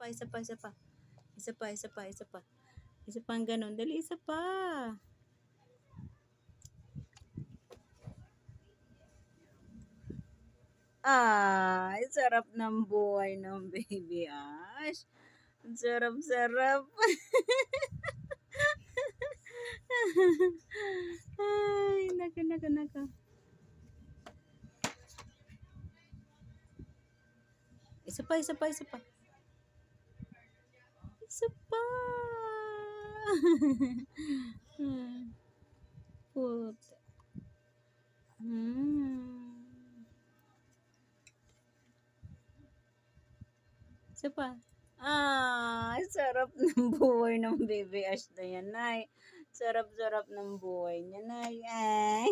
pa, isa pa, isa pa. Isa pa, isa pa, isa pa. Isa pa ang ganun. Dali, isa pa. Ay, sarap ng buhay ng baby Ash. Ang sarap-sarap. Ay, naka, naka, naka. Isa pa, isa pa, isa pa. Isa pa. Put. Isa pa. Sarap ng buhay ng baby Ash na yan, Nay. Sarap-sarap ng buhay niya, Nay. Ay.